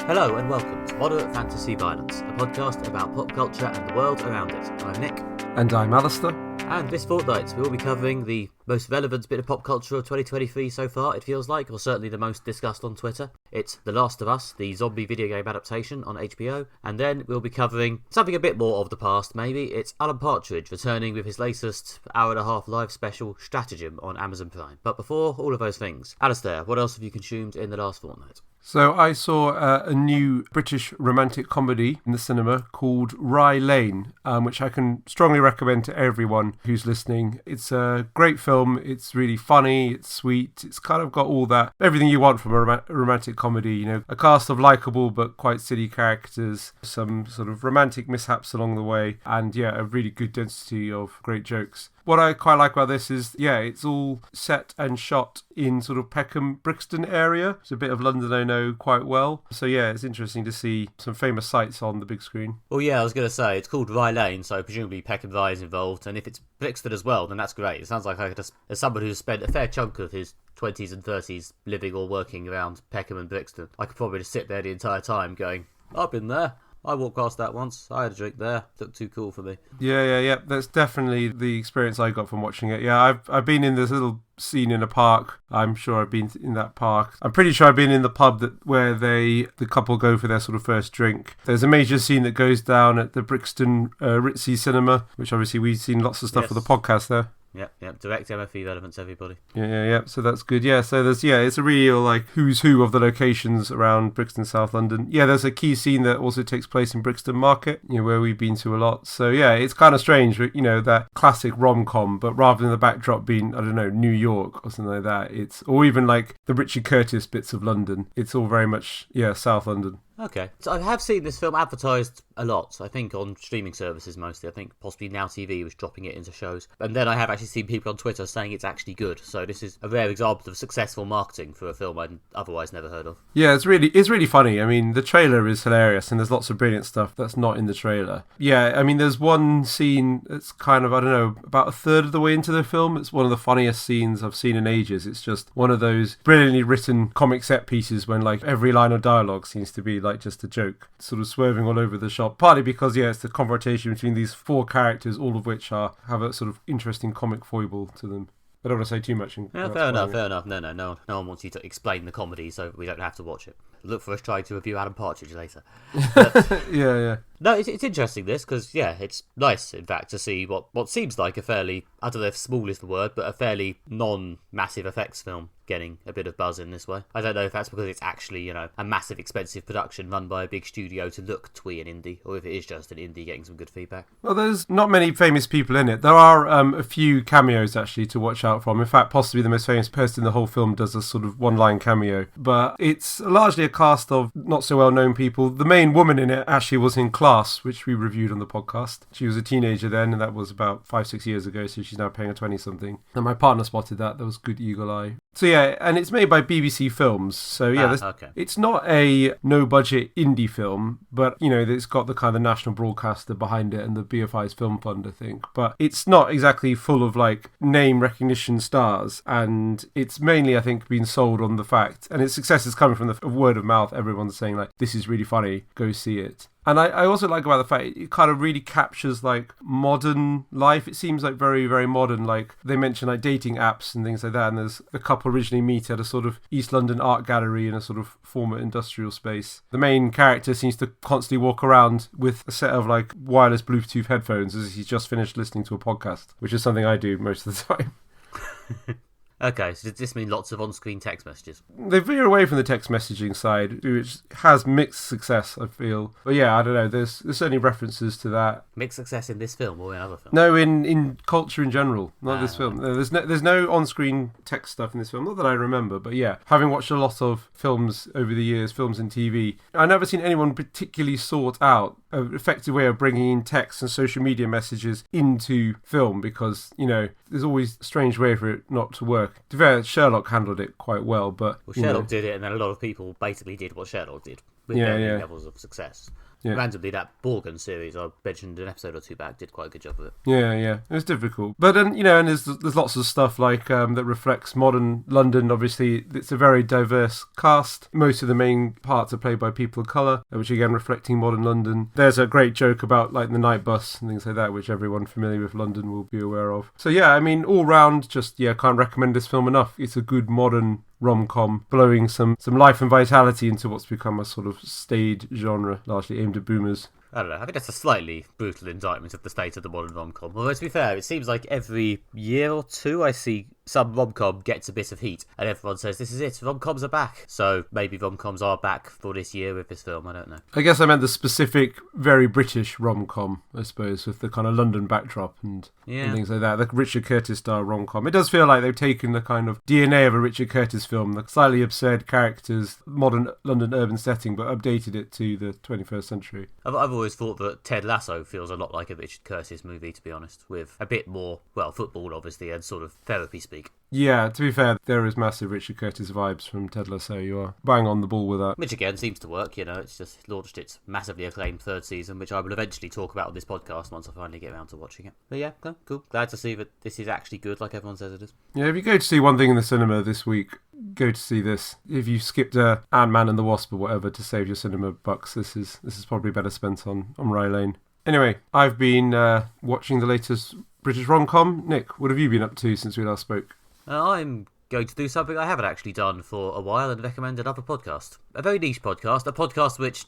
Hello and welcome to Moderate Fantasy Violence, a podcast about pop culture and the world around it. I'm Nick. And I'm Alistair. And this fortnight we will be covering the most relevant bit of pop culture of 2023 so far, it feels like, or certainly the most discussed on Twitter. It's The Last of Us, the zombie video game adaptation on HBO. And then we'll be covering something a bit more of the past, maybe. It's Alan Partridge returning with his latest hour-and-a-half live special, Stratagem, on Amazon Prime. But before all of those things, Alistair, what else have you consumed in the last fortnight? So I saw a new British romantic comedy in the cinema called Rye Lane, which I can strongly recommend to everyone who's listening. It's a great film. It's really funny. It's sweet. It's kind of got all that, everything you want from a romantic comedy. You know, a cast of likeable but quite silly characters, some sort of romantic mishaps along the way, and yeah, a really good density of great jokes. What I quite like about this is, it's all set and shot in sort of Peckham, Brixton area. It's a bit of London I know quite well. So yeah, it's interesting to see some famous sights on the big screen. Well, yeah, I was going to say, it's called Rye Lane, so presumably Peckham Rye is involved. And if it's Brixton as well, then that's great. It sounds like as someone who's spent a fair chunk of his 20s and 30s living or working around Peckham and Brixton, I could probably just sit there the entire time going, I've been there. I walked past that once. I had a drink there. Looked too cool for me. Yeah. That's definitely the experience I got from watching it. Yeah, I've been in this little scene in a park. I'm sure I've been in that park. I'm pretty sure I've been in the pub where the couple go for their sort of first drink. There's a major scene that goes down at the Brixton Ritzy Cinema, which obviously we've seen lots of stuff for the podcast there. Yep. Direct MFV relevance, everybody. Yeah. So that's good. Yeah. So it's a real like who's who of the locations around Brixton, South London. Yeah. There's a key scene that also takes place in Brixton Market, where we've been to a lot. So yeah, it's kind of strange, that classic rom-com, but rather than the backdrop being, I don't know, New York or something like that, or even like the Richard Curtis bits of London. It's all very much, South London. Okay. So I have seen this film advertised a lot, I think on streaming services mostly. I think possibly Now TV was dropping it into shows. And then I have actually seen people on Twitter saying it's actually good. So this is a rare example of successful marketing for a film I'd otherwise never heard of. Yeah, it's really funny. I mean, the trailer is hilarious and there's lots of brilliant stuff that's not in the trailer. Yeah, I mean, there's one scene that's kind of, I don't know, about a third of the way into the film. It's one of the funniest scenes I've seen in ages. It's just one of those brilliantly written comic set pieces when like every line of dialogue seems to be like just a joke, sort of swerving all over the shop, partly because it's the confrontation between these four characters, all of which have a sort of interesting comic foible to them. I don't want to say too much. Fair enough. No one wants you to explain the comedy, so we don't have to watch it. Look for us trying to review Alan Partridge later. But, yeah. No, it's interesting this, because, it's nice, in fact, to see what seems like a fairly, I don't know if small is the word, but a fairly non-massive effects film getting a bit of buzz in this way. I don't know if that's because it's actually, a massive expensive production run by a big studio to look twee and indie, or if it is just an indie getting some good feedback. Well, there's not many famous people in it. There are a few cameos, actually, to watch out from. In fact, possibly the most famous person in the whole film does a sort of one-line cameo. But it's largely a cast of not so well-known people. The main woman in it actually was in Class, which we reviewed on the podcast. She was a teenager then, and that was about 5-6 years ago, so she's now playing a 20-something. And my partner spotted that. That was good eagle eye. So and it's made by BBC Films. So okay. It's not a no-budget indie film, but, it's got the kind of national broadcaster behind it and the BFI's Film Fund, I think. But it's not exactly full of, like, name recognition stars, and it's mainly, I think, been sold on the fact, and its success is coming from the word of mouth. Everyone's saying, like, this is really funny, go see it. And I also like about the fact it kind of really captures like modern life. It seems like very, very modern. Like they mention like dating apps and things like that. And there's a couple originally meet at a sort of East London art gallery in a sort of former industrial space. The main character seems to constantly walk around with a set of like wireless Bluetooth headphones as he's just finished listening to a podcast, which is something I do most of the time. Okay, so does this mean lots of on-screen text messages? They veer away from the text messaging side, which has mixed success, I feel. But yeah, I don't know, there's certainly references to that. Mixed success in this film or in other films? No, in culture in general, not this film. There's no on-screen text stuff in this film, not that I remember, but yeah, having watched a lot of films over the years, films and TV, I've never seen anyone particularly sort out an effective way of bringing in text and social media messages into film, because, there's always a strange way for it not to work. To be fair, Sherlock handled it quite well, but... Well, Sherlock did it, and then a lot of people basically did what Sherlock did, with varying levels of success. Yeah. Randomly, that Borgen series I mentioned an episode or two back did quite a good job of it. Yeah, it was difficult, but and there's lots of stuff like that reflects modern London. Obviously, it's a very diverse cast. Most of the main parts are played by people of colour, which again reflecting modern London. There's a great joke about like the night bus and things like that, which everyone familiar with London will be aware of. So yeah, I mean, all round, just can't recommend this film enough. It's a good modern rom-com, blowing some life and vitality into what's become a sort of staid genre, largely aimed at boomers. I don't know, I think that's a slightly brutal indictment of the state of the modern rom-com. Although, to be fair, it seems like every year or two I see some rom-com gets a bit of heat, and everyone says, this is it, rom-coms are back. So maybe rom-coms are back for this year with this film, I don't know. I guess I meant the specific, very British rom-com, I suppose, with the kind of London backdrop and things like that. The Richard Curtis style rom-com. It does feel like they've taken the kind of DNA of a Richard Curtis film, the slightly absurd characters, modern London urban setting, but updated it to the 21st century. I've always thought that Ted Lasso feels a lot like a Richard Curtis movie, to be honest, with a bit more, well, football, obviously, and sort of therapy speak. Yeah, to be fair, there is massive Richard Curtis vibes from Ted Lasso. You are bang on the ball with that. Which, again, seems to work, It's just launched its massively acclaimed third season, which I will eventually talk about on this podcast once I finally get around to watching it. But yeah, cool. Glad to see that this is actually good, like everyone says it is. Yeah, if you go to see one thing in the cinema this week, go to see this. If you skipped Ant-Man and the Wasp or whatever to save your cinema bucks, this is probably better spent on Rye Lane. Anyway, I've been watching the latest British rom-com. Nick, what have you been up to since we last spoke? I'm going to do something I haven't actually done for a while and recommend another podcast. A very niche podcast, a podcast which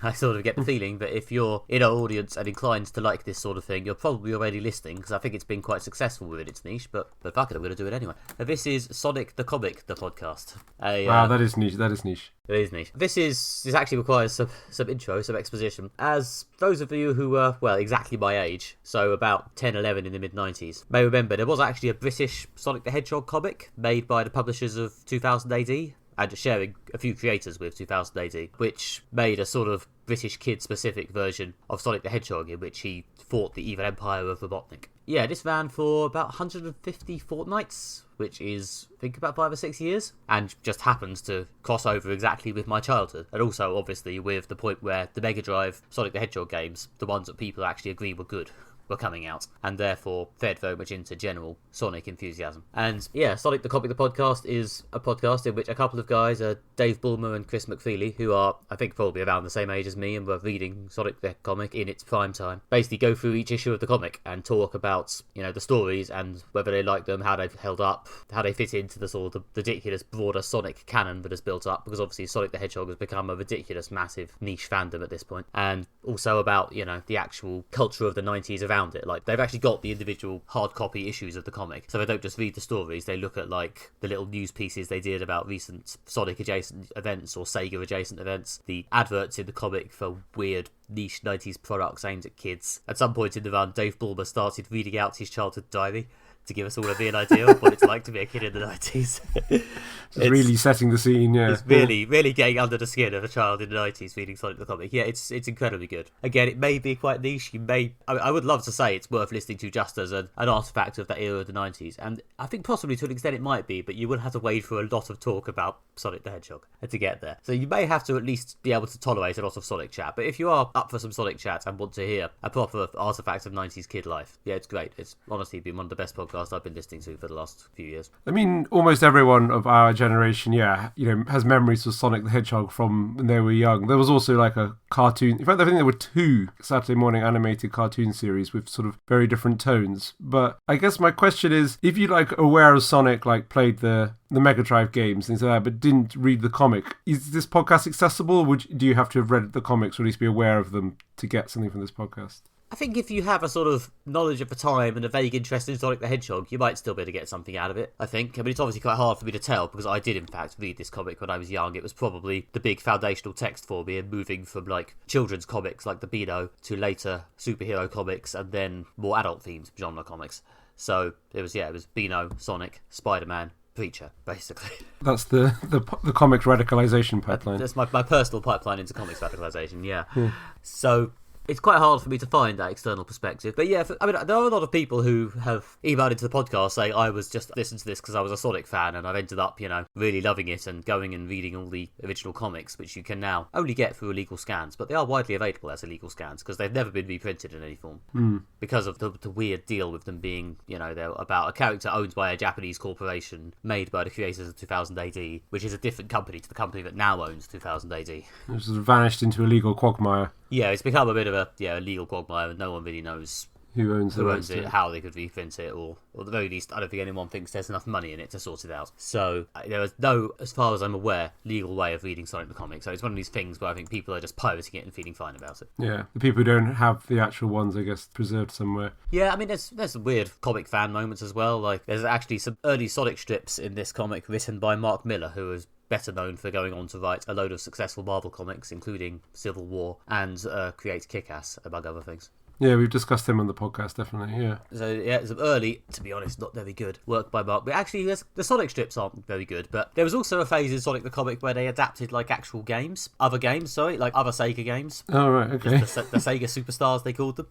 I sort of get the feeling that if you're in our audience and inclined to like this sort of thing, you're probably already listening, because I think it's been quite successful within its niche, but fuck it, I'm going to do it anyway. This is Sonic the Comic, the podcast. Wow, that is niche. It is niche. This actually requires some intro, some exposition. As those of you who were, well, exactly my age, so about 10, 11 in the mid-90s, may remember, there was actually a British Sonic the Hedgehog comic made by the publishers of 2000 AD, and sharing a few creators with 2000 AD, which made a sort of British kid-specific version of Sonic the Hedgehog in which he fought the evil empire of Robotnik. Yeah, this ran for about 150 fortnights, which is, I think, about 5 or 6 years, and just happens to cross over exactly with my childhood. And also, obviously, with the point where the Mega Drive Sonic the Hedgehog games, the ones that people actually agree were good, were coming out, and therefore fed very much into general Sonic enthusiasm. And yeah, Sonic the Comic, the podcast, is a podcast in which a couple of guys, Dave Bulmer and Chris McFeely, who are, I think, probably around the same age as me and were reading Sonic the comic in its prime time, basically go through each issue of the comic and talk about, the stories and whether they like them, how they've held up, how they fit into the sort of the ridiculous broader Sonic canon that has built up, because obviously Sonic the Hedgehog has become a ridiculous, massive niche fandom at this point, and also about, the actual culture of the 90s around it. Like, they've actually got the individual hard copy issues of the comic, so they don't just read the stories, they look at like the little news pieces they did about recent Sonic adjacent events or Sega adjacent events, the adverts in the comic for weird niche 90s products aimed at kids. At some point in the run, Dave Bulmer started reading out his childhood diary to give us all a idea of what it's like to be a kid in the 90s. It's really setting the scene, yeah. It's really getting under the skin of a child in the 90s reading Sonic the comic. Yeah, it's incredibly good. Again, it may be quite niche. I would love to say it's worth listening to just as an artifact of that era of the 90s. And I think possibly to an extent it might be, but you will have to wade through a lot of talk about Sonic the Hedgehog to get there. So you may have to at least be able to tolerate a lot of Sonic chat. But if you are up for some Sonic chat and want to hear a proper artifact of 90s kid life, yeah, it's great. It's honestly been one of the best podcasts I've been listening to for the last few years. I mean, almost everyone of our generation, has memories of Sonic the Hedgehog from when they were young. There was also like a cartoon. In fact, I think there were 2 Saturday morning animated cartoon series with sort of very different tones. But I guess my question is, if you aware of Sonic, played the Mega Drive games, things like that, but didn't read the comic, is this podcast accessible, or do you have to have read the comics or at least be aware of them to get something from this podcast? I think if you have a sort of knowledge of the time and a vague interest in Sonic the Hedgehog, you might still be able to get something out of it, I think. I mean, it's obviously quite hard for me to tell, because I did, in fact, read this comic when I was young. It was probably the big foundational text for me, and moving from, children's comics like the Beano to later superhero comics, and then more adult-themed genre comics. So, it was Beano, Sonic, Spider-Man, Preacher, basically. That's the comics radicalization pipeline. That's my personal pipeline into comics radicalization, yeah. So It's quite hard for me to find that external perspective. But yeah, there are a lot of people who have emailed into the podcast saying I was just listening to this because I was a Sonic fan and I've ended up, really loving it and going and reading all the original comics, which you can now only get through illegal scans. But they are widely available as illegal scans because they've never been reprinted in any form. Because of the weird deal with them being, they're about a character owned by a Japanese corporation made by the creators of 2000 AD, which is a different company to the company that now owns 2000 AD. It just vanished into a legal quagmire. Yeah, it's become a bit of a legal quagmire, and no one really knows who owns it, how they could reprint it, or at the very least, I don't think anyone thinks there's enough money in it to sort it out. So there is no, as far as I'm aware, legal way of reading Sonic the Comic. So it's one of these things where I think people are just pirating it and feeling fine about it. Yeah, the people who don't have the actual ones, I guess, preserved somewhere. Yeah, I mean, there's some weird comic fan moments as well. Like, there's actually some early Sonic strips in this comic written by Mark Millar, who is better known for going on to write a load of successful Marvel comics, including Civil War, and create Kick-Ass, among other things. Yeah, we've discussed him on the podcast, definitely, yeah. So, yeah, some early, to be honest, not very good work by Mark. But actually, the Sonic strips aren't very good, but there was also a phase in Sonic the Comic where they adapted, actual games. Other Sega games. Oh, right, okay. The Sega Superstars, they called them.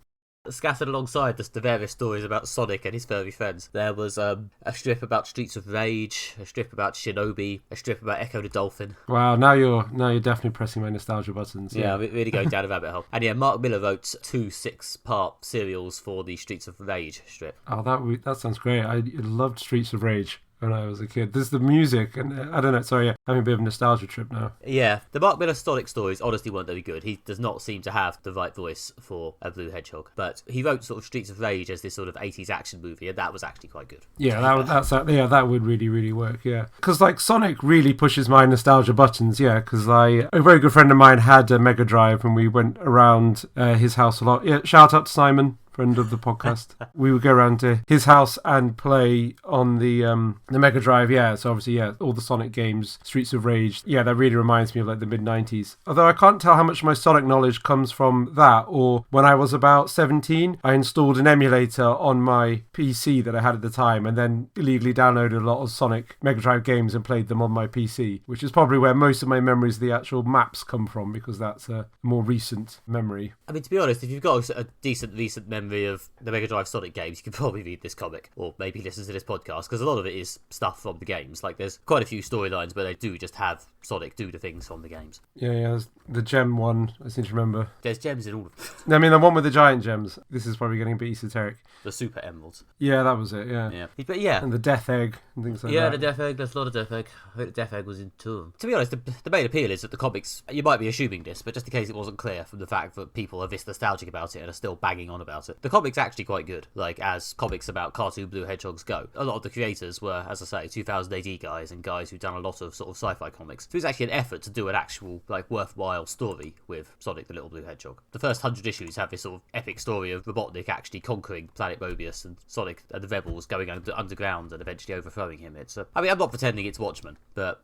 Scattered alongside the various stories about Sonic and his furry friends, there was a strip about Streets of Rage, a strip about Shinobi, a strip about Echo the Dolphin. Wow, now you're definitely pressing my nostalgia buttons. Yeah, really going down a rabbit hole. And yeah, Mark Millar wrote 2 6-part serials for the Streets of Rage strip. Oh, that sounds great. I loved Streets of Rage when I was a kid. There's the music, and I don't know, sorry, having a bit of a nostalgia trip now. Yeah, the Mark Millar Sonic stories honestly weren't very good. He does not seem to have the right voice for a Blue Hedgehog, but he wrote sort of Streets of Rage as this sort of 80s action movie, and that was actually quite good. Yeah, that would really, really work, yeah. Because, Sonic really pushes my nostalgia buttons, yeah, because a very good friend of mine had a Mega Drive, and we went around his house a lot. Yeah, shout out to Simon, friend of the podcast. We would go around to his house and play on the Mega Drive. Yeah, so obviously, yeah, all the Sonic games, Streets of Rage. Yeah, that really reminds me of the mid-90s. Although I can't tell how much of my Sonic knowledge comes from that, or when I was about 17, I installed an emulator on my PC that I had at the time, and then illegally downloaded a lot of Sonic Mega Drive games and played them on my PC, which is probably where most of my memories of the actual maps come from, because that's a more recent memory. I mean, to be honest, if you've got a decent recent memory of the Mega Drive Sonic games, you can probably read this comic, or maybe listen to this podcast, because a lot of it is stuff from the games. There's quite a few storylines where they do just have Sonic do the things from the games. Yeah, there's the gem one, I seem to remember. There's gems in all of them. I mean, the one with the giant gems. This is probably getting a bit esoteric. The Super Emeralds. Yeah, that was it, yeah. But yeah. And the Death Egg and things like that. Yeah, the Death Egg. There's a lot of Death Egg. I think the Death Egg was in 2 of them. To be honest, the main appeal is that the comics, you might be assuming this, but just in case it wasn't clear from the fact that people are this nostalgic about it and are still banging on about it, the comic's actually quite good, as comics about cartoon blue hedgehogs go. A lot of the creators were, as I say, 2000 AD guys and guys who've done a lot of sort of sci-fi comics. So it was actually an effort to do an actual, worthwhile story with Sonic the Little Blue Hedgehog. The first 100 issues have this sort of epic story of Robotnik actually conquering Planet Mobius and Sonic and the Rebels going underground and eventually overthrowing him. I'm not pretending it's Watchmen, but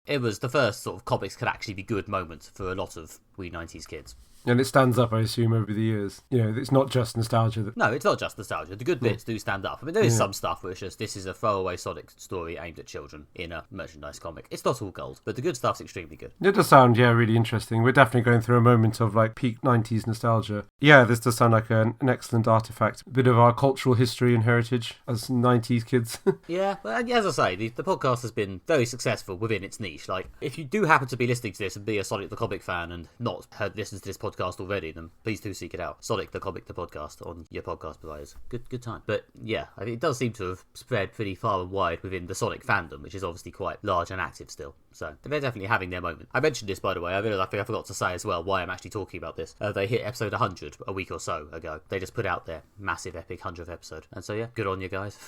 it was the first sort of comics could actually be good moment for a lot of wee 90s kids. And it stands up, I assume, over the years. It's not just nostalgia. No, it's not just nostalgia. The good bits do stand up. I mean, there is some stuff where it's just, this is a throwaway Sonic story aimed at children in a merchandise comic. It's not all gold, but the good stuff's extremely good. It does sound, really interesting. We're definitely going through a moment of, peak 90s nostalgia. Yeah, this does sound like an excellent artifact. A bit of our cultural history and heritage as 90s kids. Yeah, but as I say, the podcast has been very successful within its niche. If you do happen to be listening to this and be a Sonic the Comic fan and not listen to this podcast already, then please do seek it out. Sonic the Comic, the podcast on your podcast providers. Good time. But yeah, I think it does seem to have spread pretty far and wide within the Sonic fandom, which is obviously quite large and active still. So they're definitely having their moment. I mentioned this, by the way. I think I forgot to say as well why I'm actually talking about this. They hit episode 100 a week or so ago. They just put out their massive epic 100th episode. And so yeah, good on you guys.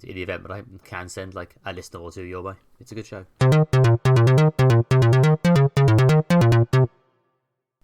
In the event that I can send a listener or two your way. It's a good show.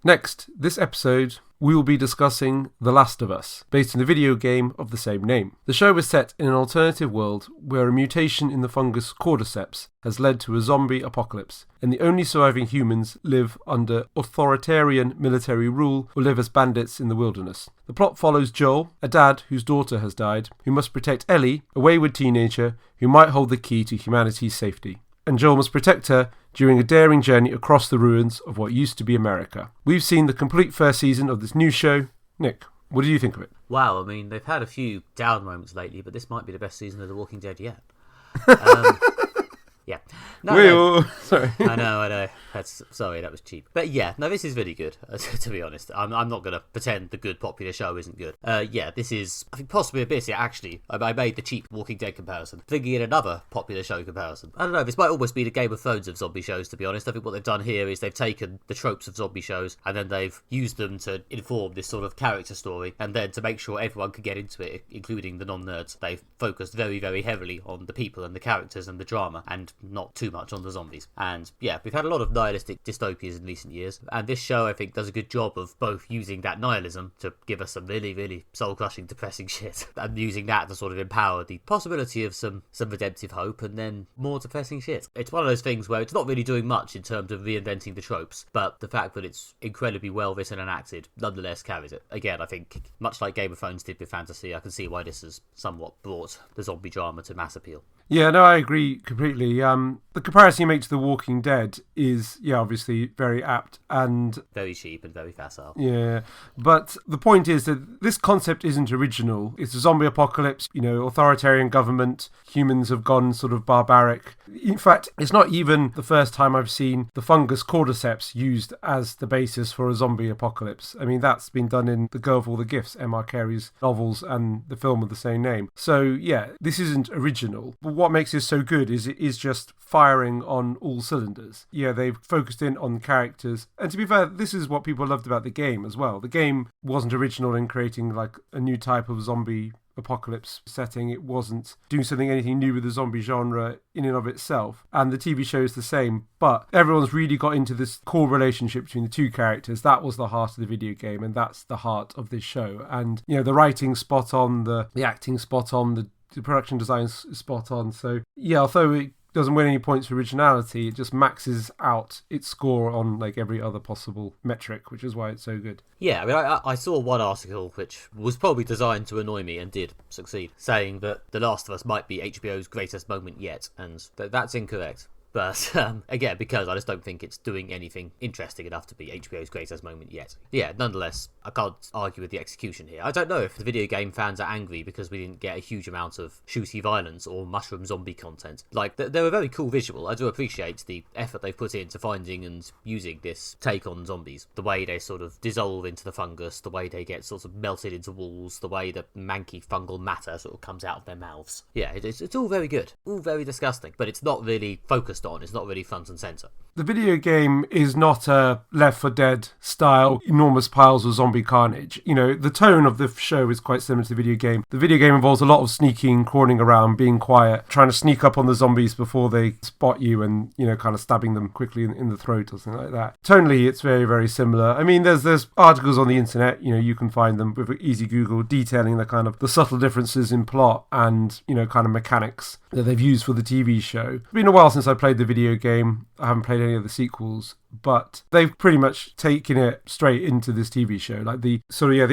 Next, this episode, we will be discussing The Last of Us, based on the video game of the same name. The show is set in an alternative world where a mutation in the fungus cordyceps has led to a zombie apocalypse, and the only surviving humans live under authoritarian military rule or live as bandits in the wilderness. The plot follows Joel, a dad whose daughter has died, who must protect Ellie, a wayward teenager who might hold the key to humanity's safety. and Joel must protect her during a daring journey across the ruins of what used to be America. We've seen the complete first season of this new show. Nick, what do you think of it? Wow, I mean, they've had a few down moments lately, but this might be the best season of The Walking Dead yet. Yeah. No. Sorry. I know. Sorry, that was cheap. But yeah, no, this is really good, to be honest. I'm not going to pretend the good popular show isn't good. Yeah, this is, I think, possibly a bit, actually, I made the cheap Walking Dead comparison, thinking in another popular show comparison. I don't know, this might almost be the Game of Thrones of zombie shows, to be honest. I think what they've done here is they've taken the tropes of zombie shows, and then they've used them to inform this sort of character story, and then to make sure everyone could get into it, including the non-nerds, they've focused very, very heavily on the people and the characters and the drama, and not too much on the zombies. And yeah, we've had a lot of nihilistic dystopias in recent years, and this show I think does a good job of both using that nihilism to give us some really, really soul-crushing, depressing shit, and using that to sort of empower the possibility of some redemptive hope, and then more depressing shit. It's one of those things where it's not really doing much in terms of reinventing the tropes, but the fact that it's incredibly well written and acted nonetheless carries it. Again, I think much like Game of Thrones did with fantasy, I can see why this has somewhat brought the zombie drama to mass appeal. Yeah, no, I agree completely. The comparison you make to The Walking Dead is, yeah, obviously very apt and very cheap and very facile. Yeah, but the point is that this concept isn't original. It's a zombie apocalypse, authoritarian government, humans have gone sort of barbaric. In fact, it's not even the first time I've seen the fungus cordyceps used as the basis for a zombie apocalypse. I mean, that's been done in The Girl with All the Gifts, M.R. Carey's novels, and the film of the same name. So, yeah, this isn't original. But what makes this so good is it is just firing on all cylinders. Yeah, they've focused in on characters. And to be fair, this is what people loved about the game as well. The game wasn't original in creating like a new type of zombie apocalypse setting. It wasn't doing anything new with the zombie genre in and of itself, and the TV show is the same, but everyone's really got into this core relationship between the two characters. That was the heart of the video game, and that's the heart of this show. And the writing spot on, the acting spot on, the production design spot on. So yeah, although it doesn't win any points for originality, it just maxes out its score on like every other possible metric, which is why it's so good. Yeah, I mean, I saw one article which was probably designed to annoy me and did succeed, saying that The Last of Us might be HBO's greatest moment yet, and that's incorrect. But again, because I just don't think it's doing anything interesting enough to be HBO's greatest moment yet. Yeah, nonetheless, I can't argue with the execution here. I don't know if the video game fans are angry because we didn't get a huge amount of shooty violence or mushroom zombie content. Like, they're a very cool visual. I do appreciate the effort they've put into finding and using this take on zombies. The way they sort of dissolve into the fungus, the way they get sort of melted into walls, the way the manky fungal matter sort of comes out of their mouths. Yeah, it's all very good. All very disgusting. But it's not really focused on. It's not really front and centre. The video game is not a Left 4 Dead style enormous piles of zombie carnage. The tone of the show is quite similar to the video game. The video game involves a lot of sneaking, crawling around, being quiet, trying to sneak up on the zombies before they spot you and, kind of stabbing them quickly in the throat or something like that. Tonally, it's very, very similar. I mean, there's articles on the internet, you can find them with easy Google detailing the subtle differences in plot and, kind of mechanics that they've used for the TV show. It's been a while since I played the video game. I haven't played any of the sequels, but they've pretty much taken it straight into this TV show. Like the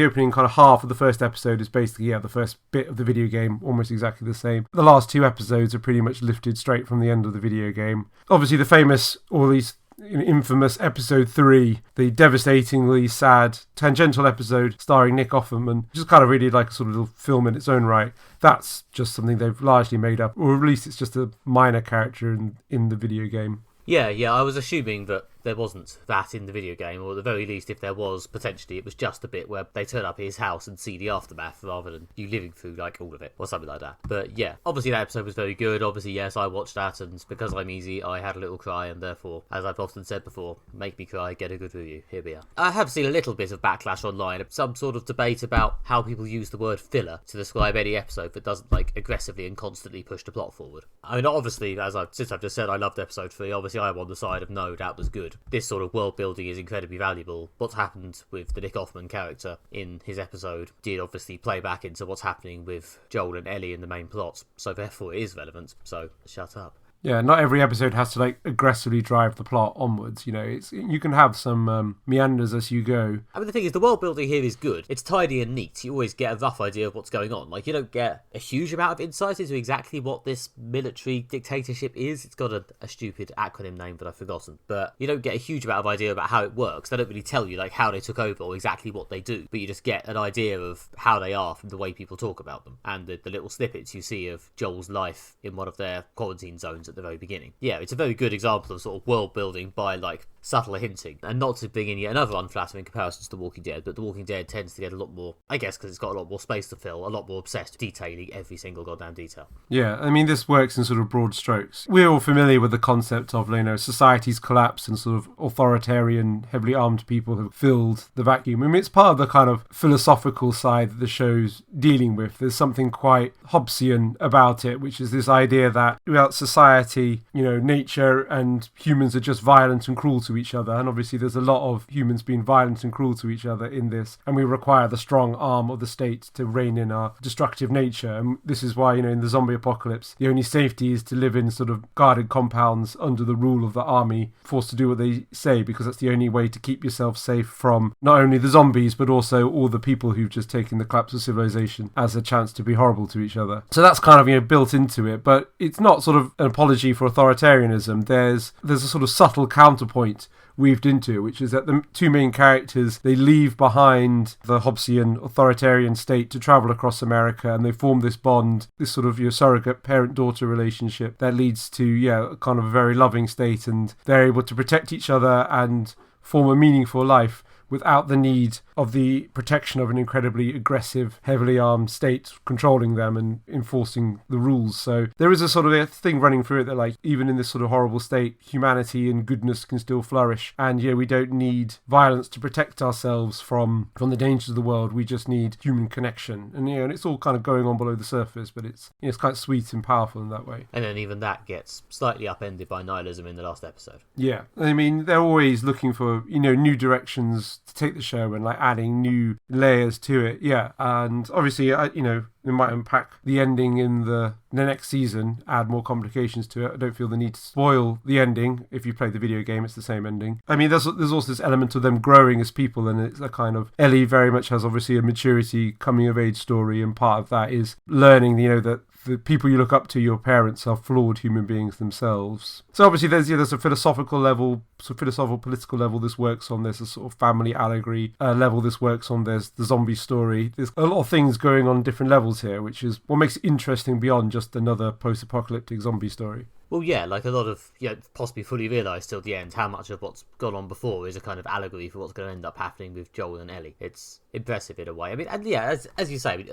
opening kind of half of the first episode is basically, the first bit of the video game, almost exactly the same. The last two episodes are pretty much lifted straight from the end of the video game. Obviously the famous, or at least infamous episode 3, the devastatingly sad tangential episode starring Nick Offerman, which is kind of really like a sort of little film in its own right. That's just something they've largely made up, or at least it's just a minor character in the video game. Yeah, I was assuming that there wasn't that in the video game, or at the very least, if there was, potentially it was just a bit where they turn up at his house and see the aftermath rather than you living through like all of it, or something like that. But yeah, obviously that episode was very good. Obviously, yes, I watched that, and because I'm easy, I had a little cry, and therefore, as I've often said before, make me cry, get a good review. Here we are. I have seen a little bit of backlash online, some sort of debate about how people use the word filler to describe any episode that doesn't like aggressively and constantly push the plot forward. I mean, obviously, since I've just said I loved episode 3, obviously I'm on the side of no, that was good. This sort of world building is incredibly valuable. What's happened with the Nick Offerman character in his episode did obviously play back into what's happening with Joel and Ellie in the main plot, so therefore it is relevant, so shut up. Yeah, not every episode has to like aggressively drive the plot onwards. You know, you can have some meanders as you go. I mean, the thing is, the world building here is good. It's tidy and neat. You always get a rough idea of what's going on. Like, you don't get a huge amount of insight into exactly what this military dictatorship is. It's got a stupid acronym name that I've forgotten. But you don't get a huge amount of idea about how it works. They don't really tell you like how they took over or exactly what they do. But you just get an idea of how they are from the way people talk about them. And the little snippets you see of Joel's life in one of their quarantine zones at the very beginning. Yeah, it's a very good example of sort of world building by like subtle hinting, and not to bring in yet another unflattering comparison to The Walking Dead, but The Walking Dead tends to get a lot more, I guess because it's got a lot more space to fill, a lot more obsessed with detailing every single goddamn detail. Yeah, I mean, this works in sort of broad strokes. We're all familiar with the concept of, you know, society's collapse and sort of authoritarian, heavily armed people have filled the vacuum. I mean, it's part of the kind of philosophical side that the show's dealing with. There's something quite Hobbesian about it, which is this idea that throughout society, you know, nature and humans are just violent and cruel to each other, and obviously there's a lot of humans being violent and cruel to each other in this, and we require the strong arm of the state to rein in our destructive nature. And this is why, you know, in the zombie apocalypse, the only safety is to live in sort of guarded compounds under the rule of the army, forced to do what they say, because that's the only way to keep yourself safe from not only the zombies but also all the people who've just taken the collapse of civilization as a chance to be horrible to each other. So that's kind of, you know, built into it, but it's not sort of an apology for authoritarianism. There's a sort of subtle counterpoint weaved into it, which is that the two main characters, they leave behind the Hobbesian authoritarian state to travel across America, and they form this bond, this sort of, you know, surrogate parent-daughter relationship that leads to, yeah, kind of a very loving state, and they're able to protect each other and form a meaningful life without the need of the protection of an incredibly aggressive, heavily armed state controlling them and enforcing the rules. So there is a sort of a thing running through it that, like, even in this sort of horrible state, humanity and goodness can still flourish. And yeah, we don't need violence to protect ourselves from the dangers of the world. We just need human connection. And, you know, and it's all kind of going on below the surface, but it's, you know, it's quite sweet and powerful in that way. And then even that gets slightly upended by nihilism in the last episode. Yeah. I mean, they're always looking for, you know, new directions to take the show and like adding new layers to it. Yeah. And obviously, you know, they might unpack the ending in the next season, add more complications to it. I don't feel the need to spoil the ending. If you play the video game, it's the same ending. I mean, there's also this element of them growing as people, and it's a kind of, Ellie very much has obviously a maturity coming of age story, and part of that is learning, you know, that the people you look up to, your parents, are flawed human beings themselves. So obviously there's a philosophical level, so philosophical, political level this works on. There's a sort of family allegory level this works on. There's the zombie story. There's a lot of things going on different levels here, which is what makes it interesting beyond just another post-apocalyptic zombie story. Well, yeah, like a lot of, you know, possibly fully realised till the end how much of what's gone on before is a kind of allegory for what's going to end up happening with Joel and Ellie. It's impressive in a way. I mean, and yeah, as you say, I mean,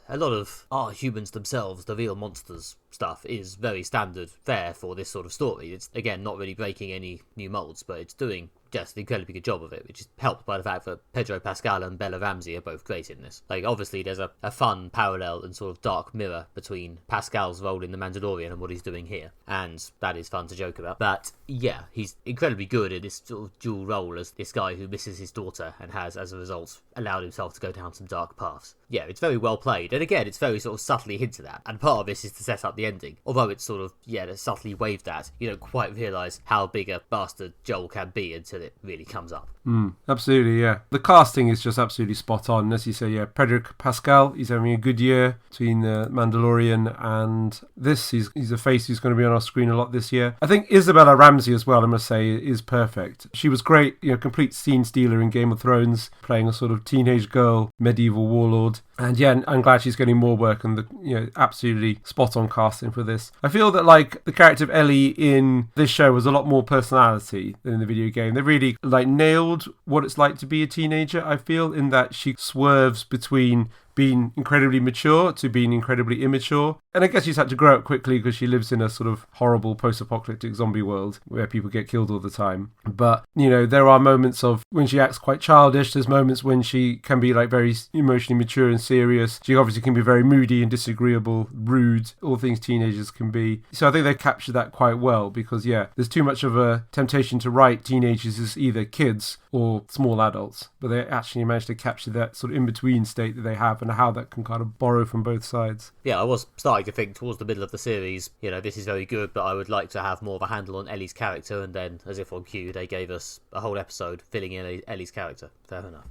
a lot of humans themselves, the real monsters stuff, is very standard fare for this sort of story. It's, again, not really breaking any new moulds, but it's doing just an incredibly good job of it, which is helped by the fact that Pedro Pascal and Bella Ramsey are both great in this. Like, obviously, there's a fun parallel and sort of dark mirror between Pascal's role in The Mandalorian and what he's doing here, and that is fun to joke about. But, yeah, he's incredibly good in this sort of dual role as this guy who misses his daughter and has, as a result, allowed himself to go down some dark paths. Yeah, it's very well played, and again, it's very sort of subtly hinted at, and part of this is to set up the ending. Although it's sort of, yeah, it's subtly waved at, you don't quite realise how big a bastard Joel can be until it really comes up. Absolutely, yeah. The casting is just absolutely spot on. As you say, yeah, Pedro Pascal, he's having a good year between the Mandalorian and this. He's a face who's going to be on our screen a lot this year. I think Isabella Ramsey as well, I must say, is perfect. She was great, you know, complete scene stealer in Game of Thrones, playing a sort of teenage girl, medieval warlord. And yeah, I'm glad she's getting more work, and absolutely spot on casting for this. I feel that like the character of Ellie in this show has a lot more personality than in the video game. They really like nailed what it's like to be a teenager, I feel, in that she swerves between being incredibly mature to being incredibly immature. And I guess she's had to grow up quickly because she lives in a sort of horrible post-apocalyptic zombie world where people get killed all the time. But, you know, there are moments of when she acts quite childish. There's moments when she can be like very emotionally mature and serious. She obviously can be very moody and disagreeable, rude, all things teenagers can be. So I think they captured that quite well because, yeah, there's too much of a temptation to write teenagers as either kids or small adults. But they actually managed to capture that sort of in-between state that they have happen, how that can kind of borrow from both sides. Yeah, I was starting to think towards the middle of the series, this is very good, but I would like to have more of a handle on Ellie's character, and then, as if on cue, they gave us a whole episode filling in Ellie's character. Fair enough.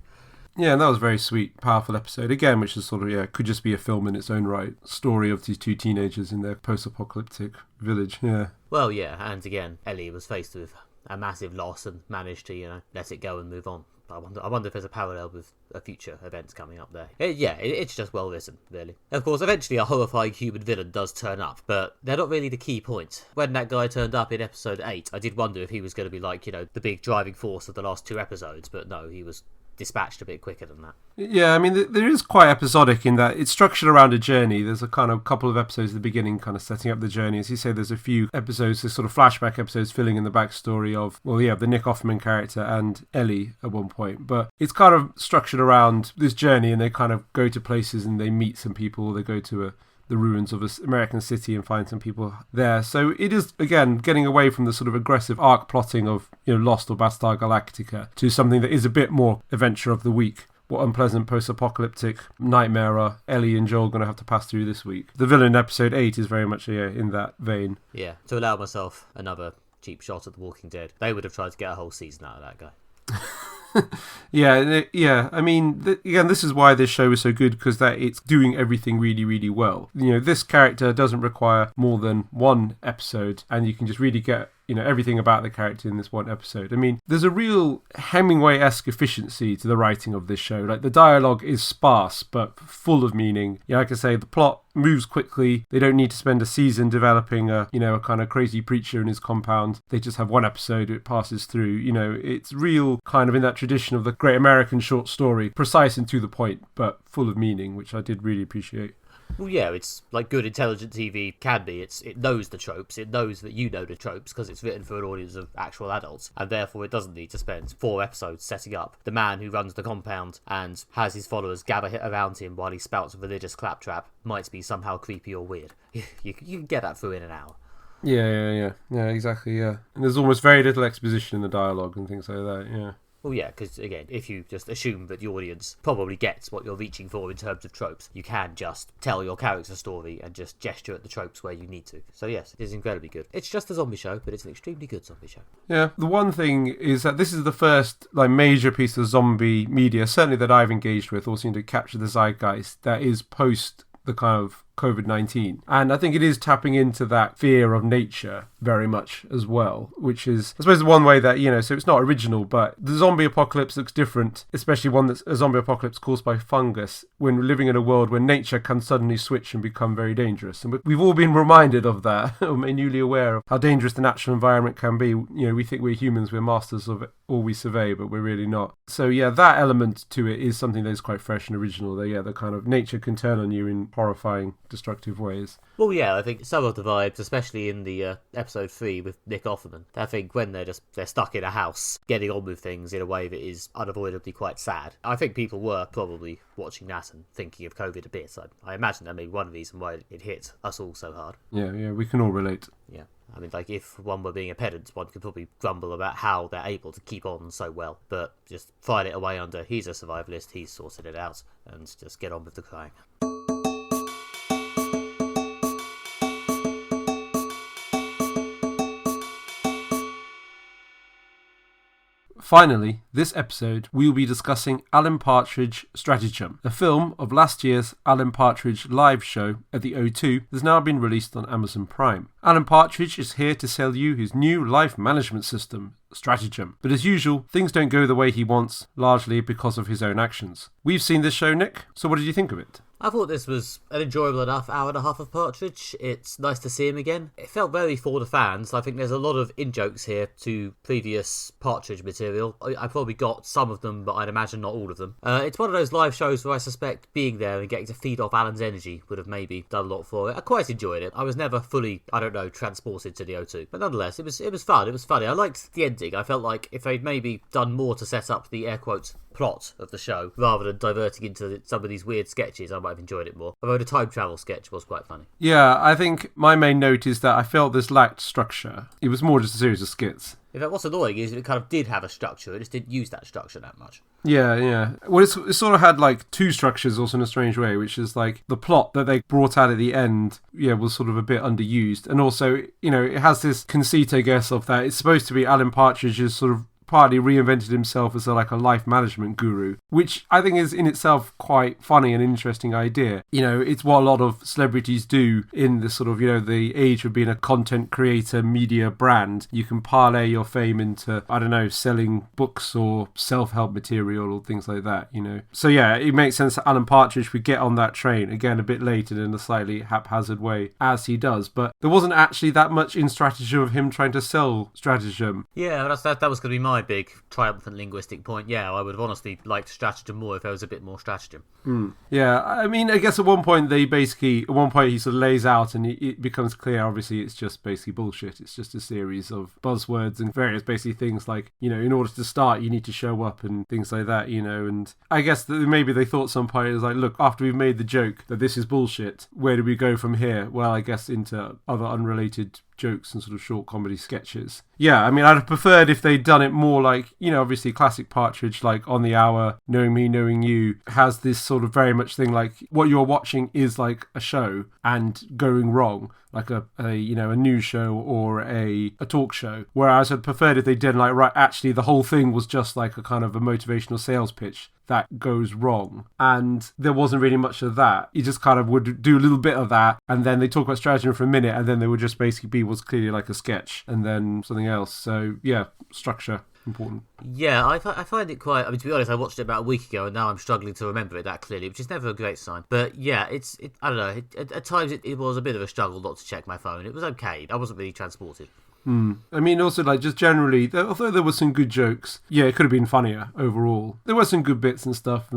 Yeah, and that was a very sweet, powerful episode, again, which is sort of, could just be a film in its own right. Story of these two teenagers in their post-apocalyptic village, yeah. Well, yeah, and again, Ellie was faced with a massive loss and managed to, let it go and move on. I wonder if there's a parallel with future events coming up there. It's just well written, really. Of course, eventually a horrifying human villain does turn up, but they're not really the key point. When that guy turned up in episode 8, I did wonder if he was going to be like, the big driving force of the last 2 episodes, but no, he was dispatched a bit quicker than that. Yeah, I mean, there is quite episodic in that it's structured around a journey. There's a kind of couple of episodes at the beginning kind of setting up the journey. As you say, there's a few episodes, there's sort of flashback episodes filling in the backstory of, the Nick Offerman character and Ellie at one point. But it's kind of structured around this journey, and they kind of go to places and they meet some people. They go to the ruins of an American city and find some people there. So it is, again, getting away from the sort of aggressive arc plotting of, Lost or Battlestar Galactica to something that is a bit more adventure of the week. What unpleasant post-apocalyptic nightmare are Ellie and Joel going to have to pass through this week? The villain in episode 8 is very much in that vein. Yeah, to allow myself another cheap shot at The Walking Dead, they would have tried to get a whole season out of that guy. Yeah. I mean, again, this is why this show is so good, because that it's doing everything really, really well. This character doesn't require more than one episode, and you can just really get everything about the character in this one episode. I mean, there's a real Hemingway-esque efficiency to the writing of this show. Like, the dialogue is sparse but full of meaning. Like I say, the plot moves quickly. They don't need to spend a season developing a kind of crazy preacher in his compound. They just have one episode, it passes through. It's real kind of in that tradition of the great American short story, precise and to the point, but full of meaning, which I did really appreciate. Well, yeah, it's like good intelligent TV can be. It knows the tropes. It knows that you know the tropes because it's written for an audience of actual adults, and therefore it doesn't need to spend 4 episodes setting up the man who runs the compound and has his followers gather around him while he spouts a religious claptrap might be somehow creepy or weird. You can get that through in an hour. Yeah, exactly, yeah. And there's almost very little exposition in the dialogue and things like that, yeah. Well, yeah, because, again, if you just assume that the audience probably gets what you're reaching for in terms of tropes, you can just tell your character story and just gesture at the tropes where you need to. So, yes, it is incredibly good. It's just a zombie show, but it's an extremely good zombie show. Yeah, the one thing is that this is the first major piece of zombie media, certainly that I've engaged with, or seem to capture the zeitgeist, that is post the kind of COVID-19. And I think it is tapping into that fear of nature very much as well, which is, I suppose, the one way that, so it's not original, but the zombie apocalypse looks different, especially one that's a zombie apocalypse caused by fungus, when we're living in a world where nature can suddenly switch and become very dangerous. And we've all been reminded of that, or newly aware of how dangerous the natural environment can be. We think we're humans, we're masters of it, all we survey, but we're really not. So yeah, that element to it is something that is quite fresh and original. The kind of nature can turn on you in horrifying, destructive ways. Well, yeah, I think some of the vibes, especially in the episode 3 with Nick Offerman, I think when they're stuck in a house, getting on with things in a way that is unavoidably quite sad. I think people were probably watching that and thinking of COVID a bit. I imagine that may be one reason why it hit us all so hard. Yeah, we can all relate. Yeah. I mean, if one were being a pedant, one could probably grumble about how they're able to keep on so well, but just file it away under, he's a survivalist, he's sorted it out, and just get on with the crying. Finally, this episode we will be discussing Alan Partridge Stratagem, a film of last year's Alan Partridge live show at the O2 that has now been released on Amazon Prime. Alan Partridge is here to sell you his new life management system, Stratagem. But as usual, things don't go the way he wants, largely because of his own actions. We've seen this show, Nick, so what did you think of it? I thought this was an enjoyable enough hour and a half of Partridge. It's nice to see him again. It felt very for the fans. I think there's a lot of in-jokes here to previous Partridge material. I probably got some of them, but I'd imagine not all of them. It's one of those live shows where I suspect being there and getting to feed off Alan's energy would have maybe done a lot for it. I quite enjoyed it. I was never fully, transported to the O2. But nonetheless, it was fun. It was funny. I liked the ending. I felt like if they'd maybe done more to set up the air quotes plot of the show, rather than diverting into some of these weird sketches, I might have enjoyed it more. Although the time travel sketch was quite funny. Yeah, I think my main note is that I felt this lacked structure. It was more just a series of skits. In fact, what's annoying is it kind of did have a structure, it just didn't use that structure that much. Yeah, yeah. Well, it sort of had like two structures also in a strange way, which is like the plot that they brought out at the end, was sort of a bit underused. And also, it has this conceit, I guess, of that it's supposed to be Alan Partridge's sort of partly reinvented himself as a life management guru, which I think is in itself quite funny and interesting idea. It's what a lot of celebrities do in the sort of, the age of being a content creator, media brand. You can parlay your fame into, I don't know, selling books or self-help material or things like that, So yeah, it makes sense that Alan Partridge would get on that train, again, a bit late and in a slightly haphazard way, as he does. But there wasn't actually that much in Stratagem of him trying to sell Stratagem. Yeah, that was going to be my big triumphant linguistic point. Yeah, I would have honestly liked Stratagem more if there was a bit more Stratagem. Yeah, I mean, I guess at one point he sort of lays out and it becomes clear, obviously, it's just basically bullshit. It's just a series of buzzwords and various basically things like, in order to start, you need to show up and things like that, and I guess that maybe they thought some point is like, look, after we've made the joke that this is bullshit, where do we go from here? Well, I guess into other unrelated jokes and sort of short comedy sketches. Yeah, I mean, I'd have preferred if they'd done it more like, obviously classic Partridge, like On the Hour, Knowing Me, Knowing You, has this sort of very much thing like what you're watching is like a show and going wrong, like a news show or a talk show. Whereas I'd preferred if they did like, right, actually the whole thing was just like a kind of a motivational sales pitch that goes wrong. And there wasn't really much of that. You just kind of would do a little bit of that, and then they talk about Stratagem for a minute, and then they would just basically be what's clearly like a sketch, and then something else. So yeah, structure. Important. Yeah, I find it quite... to be honest, I watched it about a week ago and now I'm struggling to remember it that clearly, which is never a great sign. But yeah, I don't know, at times it was a bit of a struggle not to check my phone. It was okay, I wasn't really transported. I mean, also, like, just generally, although there were some good jokes, it could have been funnier overall. There were some good bits and stuff,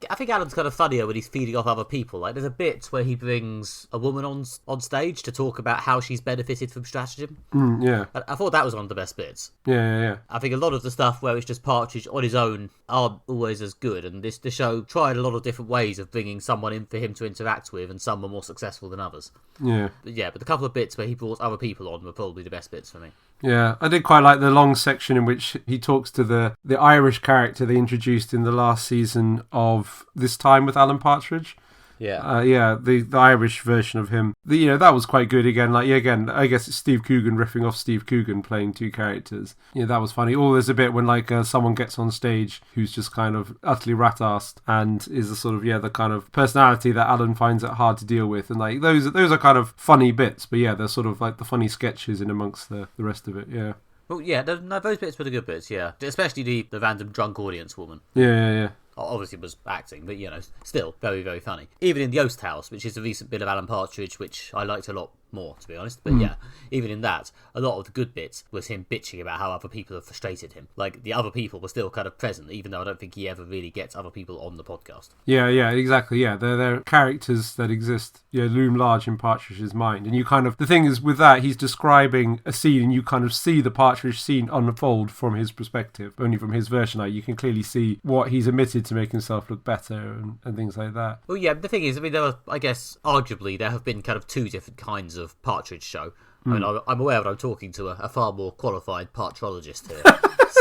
I think Alan's kind of funnier when he's feeding off other people. Like, there's a bit where he brings a woman on stage to talk about how she's benefited from Stratagem. Yeah. I thought that was one of the best bits. Yeah. I think a lot of the stuff where it's just Partridge on his own aren't always as good, and the show tried a lot of different ways of bringing someone in for him to interact with, and some were more successful than others. Yeah. But the couple of bits where he brought other people on were probably the best bits for me. Yeah, I did quite like the long section in which he talks to the Irish character they introduced in the last season of This Time with Alan Partridge. Yeah. The Irish version of him. That was quite good again. I guess it's Steve Coogan riffing off Steve Coogan playing two characters. That was funny. Or there's a bit when someone gets on stage who's just kind of utterly rat-assed and is a sort of, the kind of personality that Alan finds it hard to deal with. And like those are kind of funny bits, but yeah, they're sort of like the funny sketches in amongst the rest of it, yeah. Well, yeah, those bits were the good bits, yeah. Especially the random drunk audience woman. Yeah. Obviously was acting, but still very, very funny. Even in the Oast House, which is a recent bit of Alan Partridge, which I liked a lot more, to be honest. But yeah, even in that, a lot of the good bits was him bitching about how other people have frustrated him. Like, the other people were still kind of present, even though I don't think he ever really gets other people on the podcast. Yeah, exactly. Yeah, they're characters that exist, loom large in Partridge's mind. And you kind of, the thing is with that, he's describing a scene and you kind of see the Partridge scene unfold from his perspective, only from his version. Like, you can clearly see what he's omitted to make himself look better and things like that. Well, yeah, the thing is, I guess, arguably, there have been kind of two different kinds of Partridge show. I mean, I'm aware that I'm talking to a far more qualified partridologist here.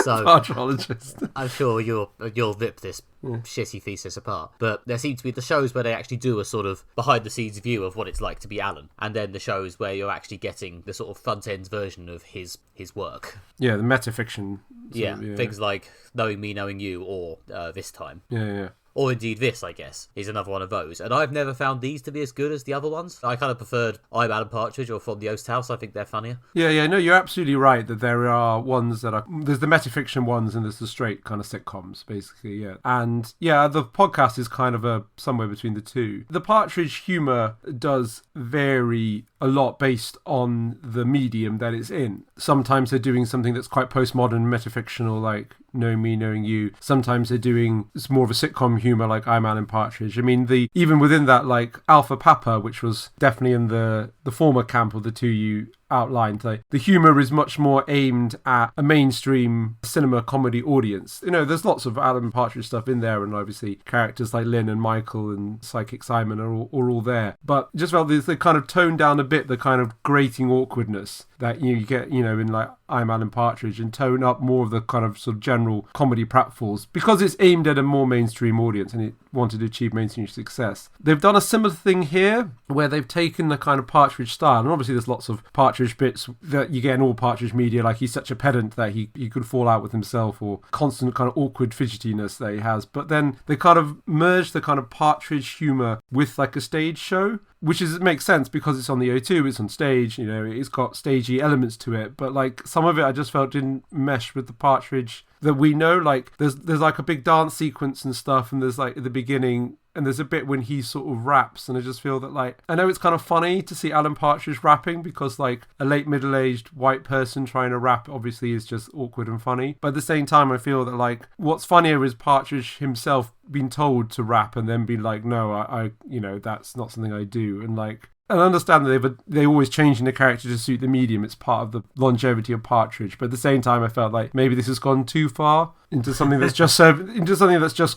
So Partridologist. I'm sure you'll rip this shitty thesis apart. But there seem to be the shows where they actually do a sort of behind-the-scenes view of what it's like to be Alan, and then the shows where you're actually getting the sort of front-end version of his work. Yeah, the metafiction. Yeah, things like Knowing Me, Knowing You, or This Time. Yeah. Or indeed This, I guess, is another one of those. And I've never found these to be as good as the other ones. I kind of preferred I'm Alan Partridge or From the Oast House. I think they're funnier. Yeah, no, you're absolutely right that there are ones that are... There's the metafiction ones and there's the straight kind of sitcoms, basically, yeah. And, yeah, the podcast is kind of somewhere between the two. The Partridge humour does vary a lot based on the medium that it's in. Sometimes they're doing something that's quite postmodern, metafictional, like Knowing Me, Knowing You. Sometimes they're doing it's more of a sitcom humour, like I'm Alan Partridge. I mean, even within that, like Alpha Papa, which was definitely in the former camp of the two you outlined, like, the humour is much more aimed at a mainstream cinema comedy audience. There's lots of Alan Partridge stuff in there, and obviously characters like Lynn and Michael and Psychic Simon are all there. But just felt they kind of toned down a bit the kind of grating awkwardness that you get, in like I'm Alan Partridge and tone up more of the kind of sort of general comedy pratfalls because it's aimed at a more mainstream audience and it wanted to achieve mainstream success. They've done a similar thing here where they've taken the kind of Partridge style, and obviously there's lots of Partridge bits that you get in all Partridge media, like he's such a pedant that he could fall out with himself, or constant kind of awkward fidgetiness that he has. But then they kind of merge the kind of Partridge humour with like a stage show, which makes sense because it's on the O2, it's on stage, you know, it's got stagey elements to it, but like some of it I just felt didn't mesh with the Partridge that we know. Like there's like a big dance sequence and stuff, and there's like at the beginning, and there's a bit when he sort of raps, and I just feel that like, I know it's kind of funny to see Alan Partridge rapping because like a late middle-aged white person trying to rap obviously is just awkward and funny, but at the same time I feel that like what's funnier is Partridge himself being told to rap and then be like, no, I you know, that's not something I do. And like, and I understand that they always changing the character to suit the medium. It's part of the longevity of Partridge. But at the same time, I felt like maybe this has gone too far into something that's just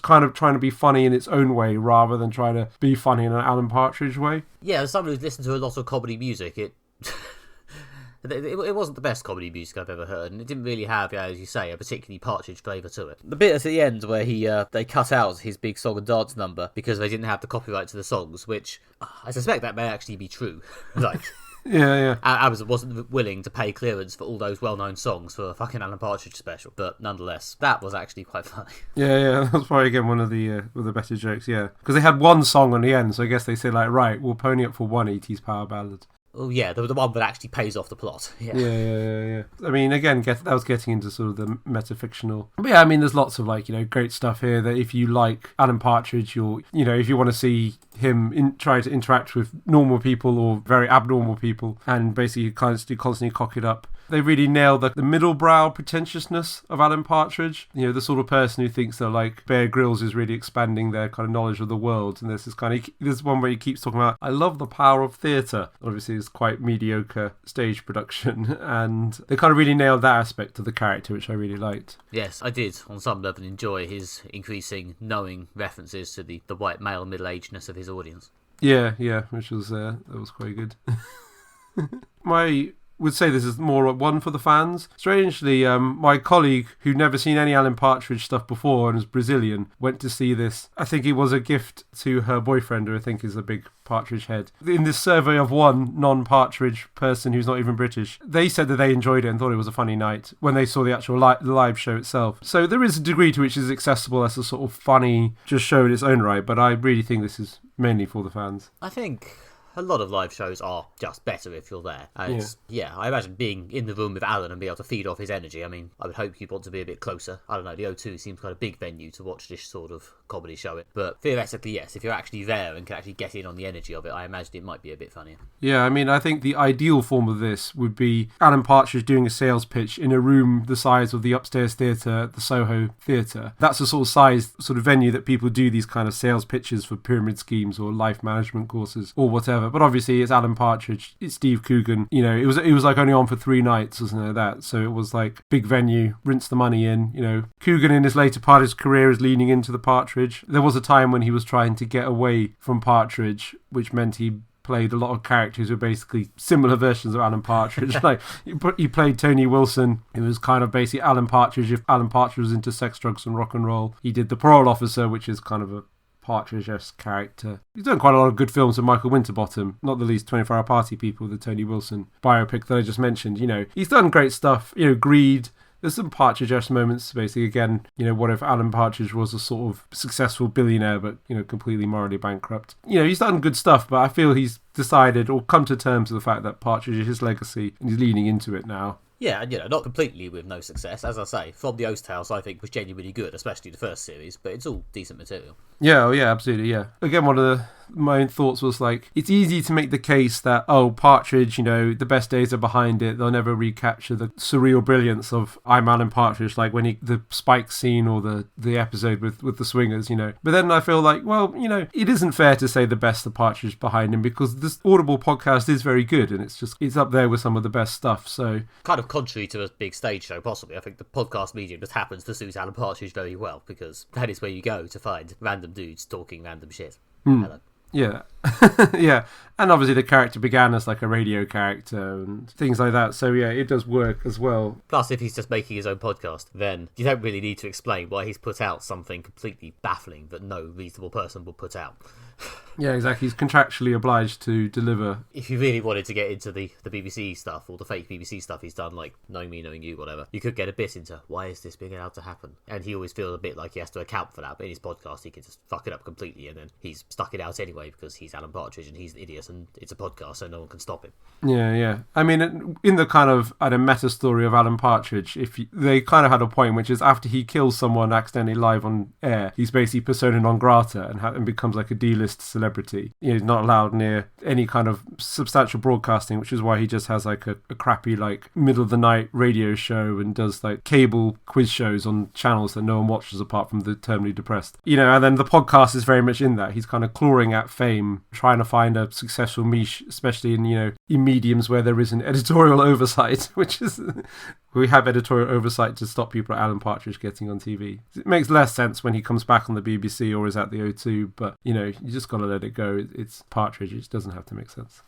kind of trying to be funny in its own way rather than trying to be funny in an Alan Partridge way. Yeah, as someone who's listened to a lot of comedy music, it wasn't the best comedy music I've ever heard, and it didn't really have, as you say, a particularly Partridge flavour to it. The bit at the end where they cut out his big song and dance number because they didn't have the copyright to the songs, which I suspect that may actually be true. Like, yeah. Amazon wasn't willing to pay clearance for all those well-known songs for a fucking Alan Partridge special, but nonetheless, that was actually quite funny. Yeah, that was probably again one of the better jokes. Yeah, because they had one song on the end, so I guess they said like, right, we'll pony up for one 80s power ballad. Oh yeah, the one that actually pays off the plot. Yeah. I mean, again, that was getting into sort of the metafictional. But yeah, I mean, there's lots of like, you know, great stuff here that if you like Alan Partridge, if you want to see him try to interact with normal people or very abnormal people and basically constantly cock it up. They really nailed the middle brow pretentiousness of Alan Partridge. You know, the sort of person who thinks that like Bear Grylls is really expanding their kind of knowledge of the world. And there's one where he keeps talking about, I love the power of theatre. Obviously, it's quite mediocre stage production. And they kind of really nailed that aspect of the character, which I really liked. Yes, I did, on some level, enjoy his increasing knowing references to the white male middle-agedness of his audience. Yeah, which was that was quite good. Would say this is more one for the fans. Strangely, my colleague who'd never seen any Alan Partridge stuff before and was Brazilian went to see this. I think it was a gift to her boyfriend, who I think is a big Partridge head. In this survey of one non-Partridge person who's not even British, they said that they enjoyed it and thought it was a funny night when they saw the actual live show itself. So there is a degree to which it's accessible as a sort of funny just show in its own right, but I really think this is mainly for the fans. I think a lot of live shows are just better if you're there. And I imagine being in the room with Alan and be able to feed off his energy. I mean, I would hope you'd want to be a bit closer. I don't know, the O2 seems quite a big venue to watch this sort of comedy show it. But theoretically, yes, if you're actually there and can actually get in on the energy of it, I imagine it might be a bit funnier. Yeah, I mean, I think the ideal form of this would be Alan Partridge doing a sales pitch in a room the size of the upstairs theatre, the Soho Theatre. That's the sort of size, sort of venue that people do these kind of sales pitches for pyramid schemes or life management courses or whatever. But obviously, it's Alan Partridge, it's Steve Coogan. You know, it was like only on for 3 nights or something like that. So it was like big venue, rinse the money in. You know, Coogan in his later part of his career is leaning into the Partridge. There was a time when he was trying to get away from Partridge, which meant he played a lot of characters who were basically similar versions of Alan Partridge. Like he played Tony Wilson, who was kind of basically Alan Partridge if Alan Partridge was into sex, drugs and rock and roll. He did the parole officer, which is kind of a Partridge-esque character. He's done quite a lot of good films with Michael Winterbottom, not the least 24 Hour Party People, the Tony Wilson biopic that I just mentioned. You know, he's done great stuff. You know, Greed. There's some Partridge-esque moments, basically. Again, you know, what if Alan Partridge was a sort of successful billionaire, but, you know, completely morally bankrupt? You know, he's done good stuff, but I feel he's decided or come to terms with the fact that Partridge is his legacy, and he's leaning into it now. Yeah, and not completely with no success. As I say, From the Oast House, I think, was genuinely good, especially the first series, but it's all decent material. Yeah, absolutely, yeah. Again, one of my own thoughts was like, it's easy to make the case that, Partridge, you know, the best days are behind it. They'll never recapture the surreal brilliance of I'm Alan Partridge, like when the Spike scene or the episode with the Swingers, you know. But then I feel like, well, you know, it isn't fair to say the best of Partridge behind him because this Audible podcast is very good and it's up there with some of the best stuff, so... Kind of contrary to a big stage show, possibly. I think the podcast medium just happens to suit Alan Partridge very well because that is where you go to find random dudes talking random shit. Hello. Yeah. Yeah. And obviously the character began as like a radio character and things like that. So yeah, it does work as well. Plus, if he's just making his own podcast, then you don't really need to explain why he's put out something completely baffling that no reasonable person will put out. Yeah, exactly. He's contractually obliged to deliver. If you really wanted to get into the BBC stuff, or the fake BBC stuff he's done, like Knowing Me, Knowing You, whatever, you could get a bit into why is this being allowed to happen? And he always feels a bit like he has to account for that, but in his podcast he can just fuck it up completely, and then he's stuck it out anyway because he's Alan Partridge and he's an idiot and it's a podcast, so no one can stop him. Yeah, yeah. I mean, in the kind of meta story of Alan Partridge, they kind of had a point, which is after he kills someone accidentally live on air, he's basically persona non grata and becomes like a D-list celebrity. You know, he's not allowed near any kind of substantial broadcasting, which is why he just has like a crappy like middle of the night radio show and does like cable quiz shows on channels that no one watches apart from the terminally depressed. You know, and then the podcast is very much in that. He's kind of clawing at fame, trying to find a successful niche, especially in, you know, in mediums where there is an editorial oversight, which is we have editorial oversight to stop people like Alan Partridge getting on TV. It makes less sense when he comes back on the BBC or is at the O2, but you know, you just got to let it go. It's Partridge. It doesn't have to make sense.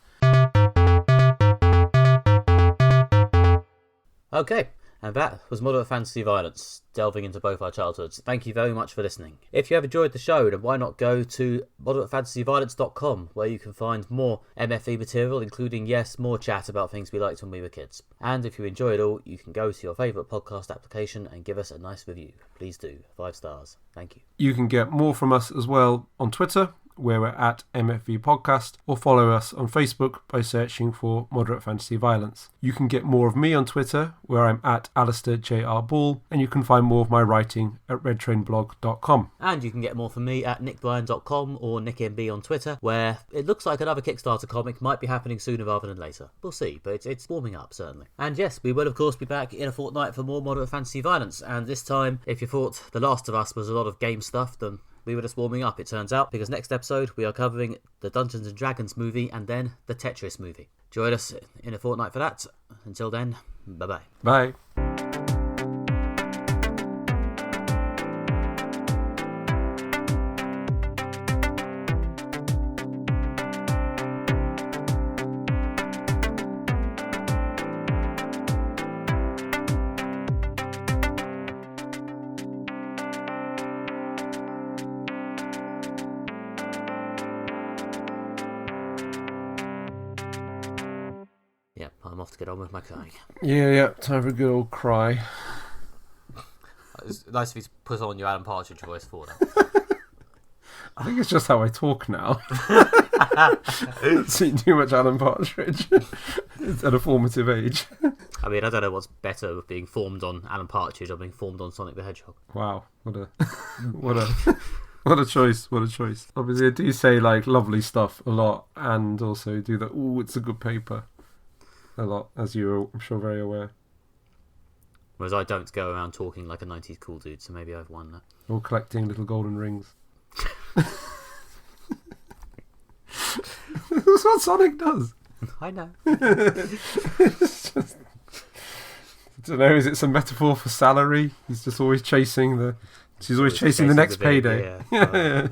Okay, and that was Moderate Fantasy Violence, delving into both our childhoods. Thank you very much for listening. If you have enjoyed the show, then why not go to moderatefantasyviolence.com, where you can find more MFV material, including, yes, more chat about things we liked when we were kids. And if you enjoy it all, you can go to your favourite podcast application and give us a nice review. Please do. 5 stars. Thank you. You can get more from us as well on Twitter, where we're at MFV Podcast, or follow us on Facebook by searching for Moderate Fantasy Violence. You can get more of me on Twitter, where I'm at Alistair J.R. Ball, and you can find more of my writing at redtrainblog.com. And you can get more from me at nickbryan.com or nickmb on Twitter, where it looks like another Kickstarter comic might be happening sooner rather than later. We'll see, but it's warming up, certainly. And yes, we will of course be back in a fortnight for more Moderate Fantasy Violence, and this time, if you thought The Last of Us was a lot of game stuff, then we were just warming up, it turns out, because next episode we are covering the Dungeons & Dragons movie and then the Tetris movie. Join us in a fortnight for that. Until then, bye-bye. Bye. Yep, I'm off to get on with my crying. Yeah, time for a good old cry. It's nice of you to put on your Alan Partridge voice for that. I think it's just how I talk now. Seen too much Alan Partridge at a formative age. I mean, I don't know what's better, being formed on Alan Partridge or being formed on Sonic the Hedgehog. Wow, what a choice, what a choice. Obviously I do say like lovely stuff a lot, and also do the ooh, it's a good paper a lot, as you're, I'm sure, very aware. Whereas I don't go around talking like a 90s cool dude, so maybe I've won that. Or collecting little golden rings. That's what Sonic does. I know. It's just, I don't know, is it some metaphor for salary? He's just always chasing the... She's always chasing the next payday. Yeah.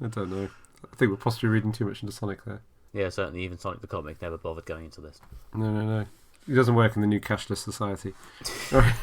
I don't know. I think we're possibly reading too much into Sonic there. Yeah, certainly even Sonic the Comic never bothered going into this. No. He doesn't work in the new cashless society. All right.